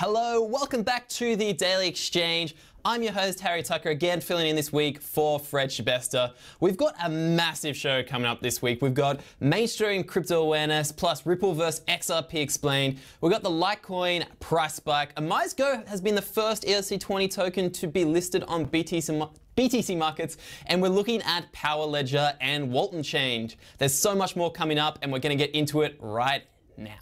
Hello, welcome back to the Daily Exchange. I'm your host, Harry Tucker, again filling in this week for Fred Schebester. We've got a massive show coming up this week. We've got mainstream crypto awareness, plus Ripple versus XRP explained. We've got the Litecoin price spike. OmiseGO has been the first ERC20 token to be listed on BTC markets, and we're looking at POWR Ledger and Waltonchain. There's so much more coming up, and we're going to get into it right now.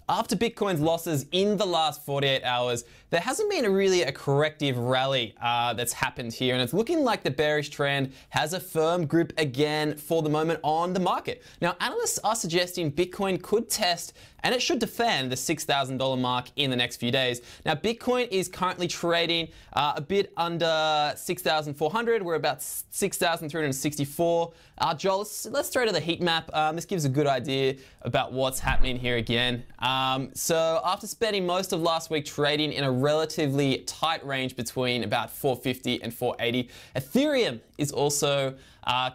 After Bitcoin's losses in the last 48 hours, there hasn't been really a corrective rally that's happened here, and it's looking like the bearish trend has a firm grip again for the moment on the market. Now, analysts are suggesting Bitcoin could test and it should defend the $6,000 mark in the next few days. Now, Bitcoin is currently trading a bit under 6,400. We're about 6,364. Joel, let's throw to the heat map. This gives a good idea about what's happening here again. So after spending most of last week trading in a relatively tight range between about 450 and 480, Ethereum is also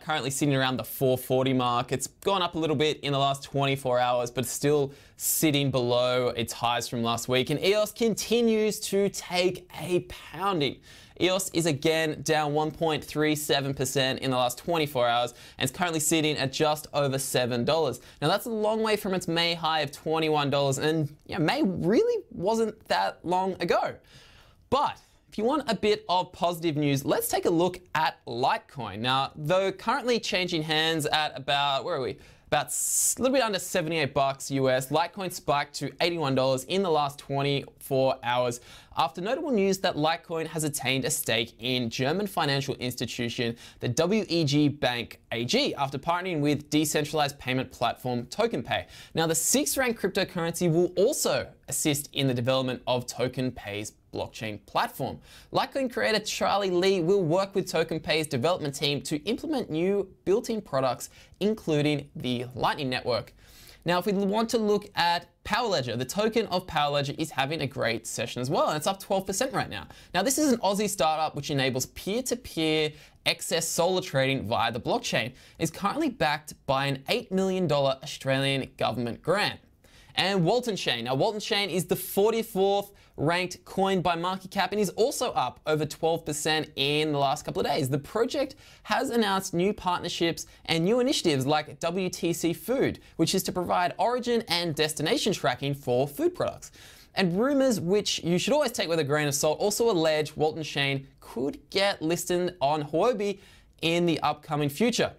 currently sitting around the 440 mark. It's gone up a little bit in the last 24 hours, but still sitting below its highs from last week. And EOS continues to take a pounding. EOS is again down 1.37% in the last 24 hours and is currently sitting at just over $7. Now that's a long way from its May high of $21, and May really wasn't that long ago. But if you want a bit of positive news, let's take a look at Litecoin. Now, though currently changing hands at about, where are we? About a little bit under 78 bucks US, Litecoin spiked to $81 in the last 24 hours after notable news that Litecoin has attained a stake in German financial institution, the WEG Bank AG, after partnering with decentralized payment platform TokenPay. Now, the 6th-ranked cryptocurrency will also assist in the development of TokenPay's blockchain platform. Litecoin creator Charlie Lee will work with TokenPay's development team to implement new built-in products, including the Lightning Network. Now, if we want to look at POWR Ledger, the token of POWR Ledger is having a great session as well, and it's up 12% right now. Now, this is an Aussie startup which enables peer-to-peer excess solar trading via the blockchain. It's currently backed by an $8 million Australian government grant. And Waltonchain. Now, Waltonchain is the 44th ranked coin by market cap and is also up over 12% in the last couple of days. The project has announced new partnerships and new initiatives like WTC Food, which is to provide origin and destination tracking for food products. And rumors, which you should always take with a grain of salt, also allege Waltonchain could get listed on Huobi in the upcoming future.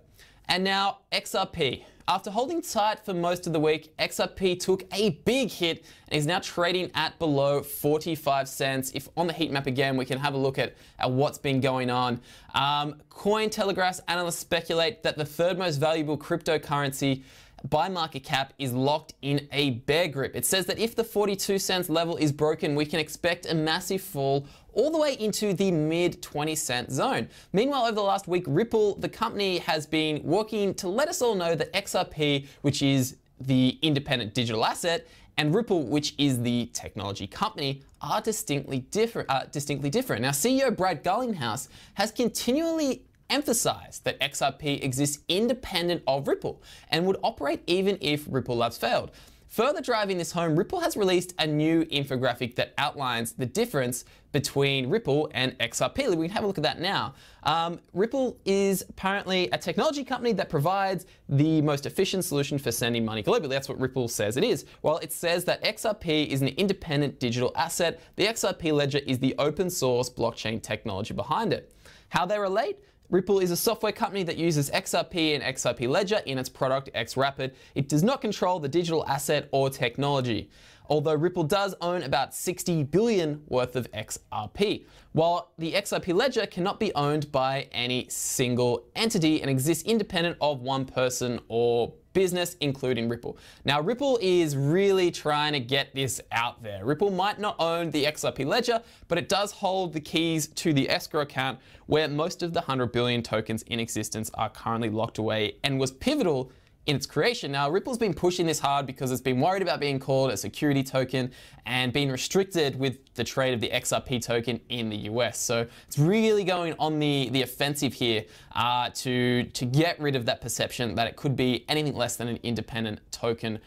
And now XRP. After holding tight for most of the week, XRP took a big hit and is now trading at below 45 cents. If on the heat map again, we can have a look at what's been going on. Cointelegraph's analysts speculate that the third most valuable cryptocurrency by market cap is locked in a bear grip. It says that if the 42 cents level is broken, we can expect a massive fall all the way into the mid 20-cent zone. Meanwhile, over the last week, Ripple, the company, has been working to let us all know that XRP, which is the independent digital asset, and Ripple, which is the technology company, are distinctly different. Now, CEO Brad Garlinghouse has continually emphasized that XRP exists independent of Ripple and would operate even if Ripple Labs failed. Further driving this home, Ripple has released a new infographic that outlines the difference between Ripple and XRP. We can have a look at that now. Ripple is apparently a technology company that provides the most efficient solution for sending money globally. That's what Ripple says it is. Well, it says that XRP is an independent digital asset. The XRP ledger is the open source blockchain technology behind it. How they relate? Ripple is a software company that uses XRP and XRP Ledger in its product XRapid. It does not control the digital asset or technology, although Ripple does own about 60 billion worth of XRP, while the XRP Ledger cannot be owned by any single entity and exists independent of one person or business, including Ripple. Now, Ripple is really trying to get this out there. Ripple might not own the XRP ledger, but it does hold the keys to the escrow account where most of the 100 billion tokens in existence are currently locked away, and was pivotal in its creation. Now, Ripple's been pushing this hard because it's been worried about being called a security token and being restricted with the trade of the XRP token in the US. So it's really going on the offensive here to get rid of that perception that it could be anything less than an independent token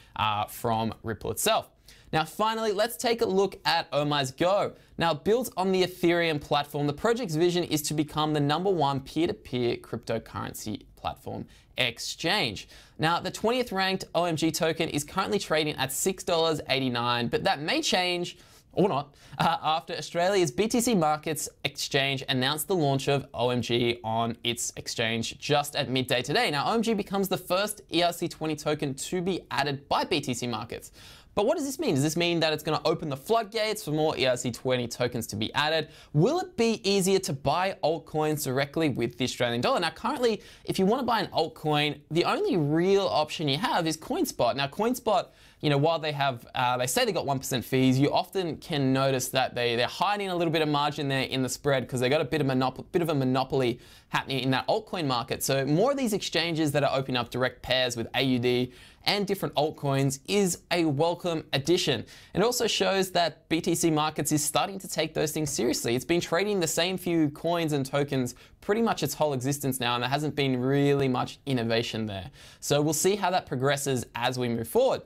from Ripple itself. Now, finally, let's take a look at OmiseGO. Now, built on the Ethereum platform, the project's vision is to become the #1 peer-to-peer cryptocurrency platform exchange. Now, the 20th ranked OMG token is currently trading at $6.89, but that may change or not, after Australia's BTC Markets exchange announced the launch of OMG on its exchange just at midday today. Now, OMG becomes the first ERC20 token to be added by BTC Markets. But what does this mean? Does this mean that it's going to open the floodgates for more ERC20 tokens to be added? Will it be easier to buy altcoins directly with the Australian dollar? Now, currently, if you want to buy an altcoin, the only real option you have is CoinSpot. Now, CoinSpot, you know, while they have, they say they got 1% fees, you often can notice that they're hiding a little bit of margin there in the spread because they got a bit of a monopoly happening in that altcoin market. So more of these exchanges that are opening up direct pairs with AUD and different altcoins is a welcome addition. It also shows that BTC Markets is starting to take those things seriously. It's been trading the same few coins and tokens pretty much its whole existence now, and there hasn't been really much innovation there. So we'll see how that progresses as we move forward.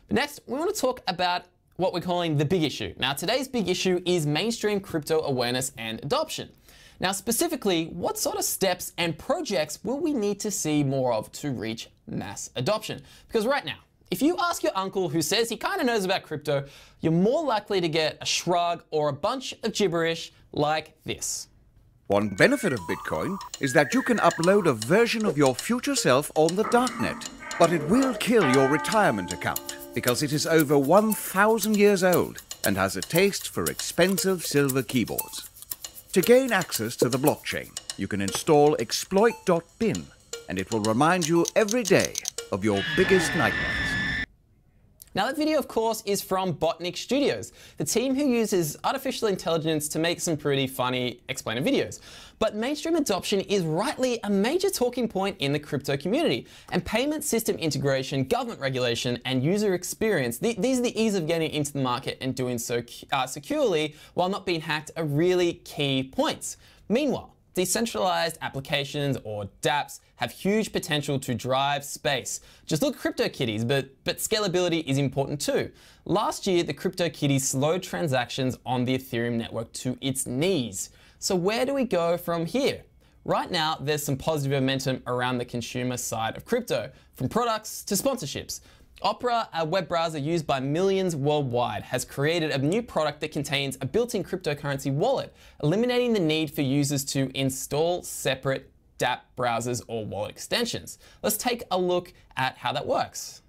But next, we want to talk about what we're calling the big issue. Now, today's big issue is mainstream crypto awareness and adoption. Now, specifically, what sort of steps and projects will we need to see more of to reach mass adoption? Because right now, if you ask your uncle who says he kind of knows about crypto, you're more likely to get a shrug or a bunch of gibberish like this. One benefit of Bitcoin is that you can upload a version of your future self on the darknet, but it will kill your retirement account because it is over 1,000 years old and has a taste for expensive silver keyboards. To gain access to the blockchain, you can install exploit.bin, and it will remind you every day of your biggest nightmares. Now, that video, of course, is from Botnik Studios, the team who uses artificial intelligence to make some pretty funny explainer videos. But mainstream adoption is rightly a major talking point in the crypto community. And payment system integration, government regulation, and user experience, these are the ease of getting into the market and doing so securely while not being hacked are really key points. Meanwhile, decentralized applications, or dApps, have huge potential to drive space. Just look at CryptoKitties, but scalability is important too. Last year, the CryptoKitties slowed transactions on the Ethereum network to its knees. So where do we go from here? Right now, there's some positive momentum around the consumer side of crypto, from products to sponsorships. Opera, a web browser used by millions worldwide, has created a new product that contains a built-in cryptocurrency wallet, eliminating the need for users to install separate dApp browsers or wallet extensions. Let's take a look at how that works.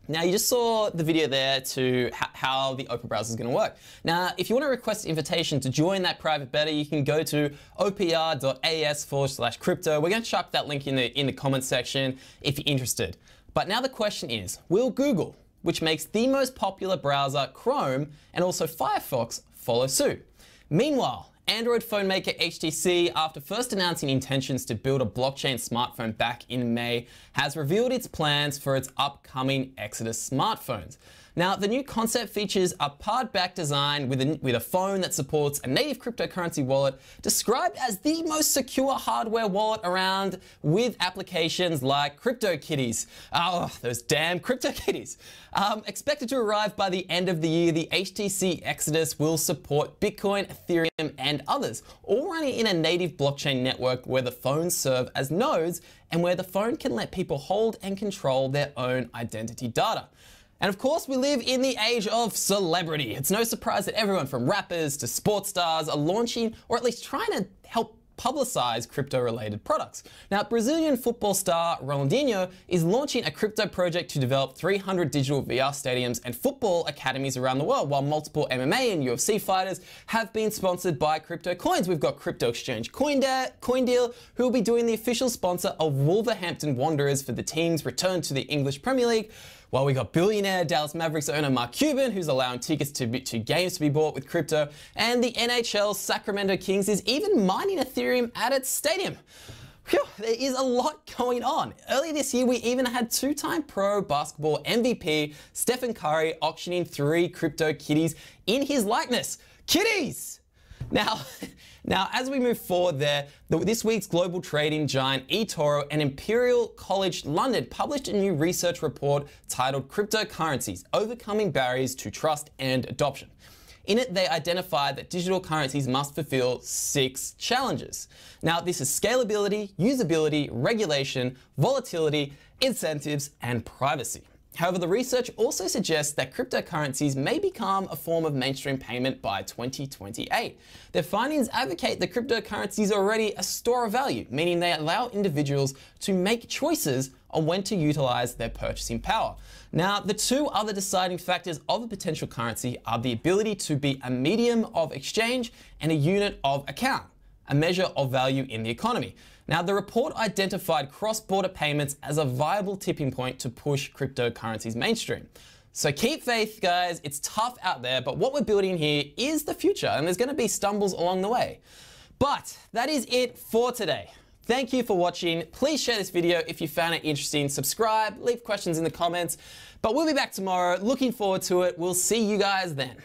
Now, you just saw the video there to how the open browser is going to work. Now, if you want to request an invitation to join that private beta, you can go to opr.as/crypto. We're going to chuck that link in the comments section if you're interested. But now the question is, will Google, which makes the most popular browser, Chrome, and also Firefox, follow suit? Meanwhile, Android phone maker HTC, after first announcing intentions to build a blockchain smartphone back in May, has revealed its plans for its upcoming Exodus smartphones. Now, the new concept features a part-back design with a phone that supports a native cryptocurrency wallet described as the most secure hardware wallet around, with applications like CryptoKitties. Oh, those damn CryptoKitties. Expected to arrive by the end of the year, the HTC Exodus will support Bitcoin, Ethereum, and others, all running in a native blockchain network where the phones serve as nodes and where the phone can let people hold and control their own identity data. And of course, we live in the age of celebrity. It's no surprise that everyone from rappers to sports stars are launching, or at least trying to help publicize crypto-related products. Now, Brazilian football star Ronaldinho is launching a crypto project to develop 300 digital VR stadiums and football academies around the world, while multiple MMA and UFC fighters have been sponsored by crypto coins. We've got crypto exchange CoinDeal, who will be doing the official sponsor of Wolverhampton Wanderers for the team's return to the English Premier League. Well, we got billionaire Dallas Mavericks owner Mark Cuban, who's allowing tickets to games to be bought with crypto, and the NHL's Sacramento Kings is even mining Ethereum at its stadium. Whew, there is a lot going on. Earlier this year, we even had two-time pro basketball MVP Stephen Curry auctioning 3 crypto kitties in his likeness. Kitties! Now, as we move forward this week's global trading giant eToro and Imperial College London published a new research report titled Cryptocurrencies: Overcoming Barriers to Trust and Adoption. In it, they identified that digital currencies must fulfill 6 challenges. Now, this is scalability, usability, regulation, volatility, incentives, and privacy. However, the research also suggests that cryptocurrencies may become a form of mainstream payment by 2028. Their findings advocate that cryptocurrencies are already a store of value, meaning they allow individuals to make choices on when to utilize their purchasing power. Now, the 2 other deciding factors of a potential currency are the ability to be a medium of exchange and a unit of account, a measure of value in the economy. Now, the report identified cross-border payments as a viable tipping point to push cryptocurrencies mainstream. So keep faith, guys. It's tough out there, but what we're building here is the future, and there's going to be stumbles along the way. But that is it for today. Thank you for watching. Please share this video if you found it interesting. Subscribe, leave questions in the comments. But we'll be back tomorrow. Looking forward to it. We'll see you guys then.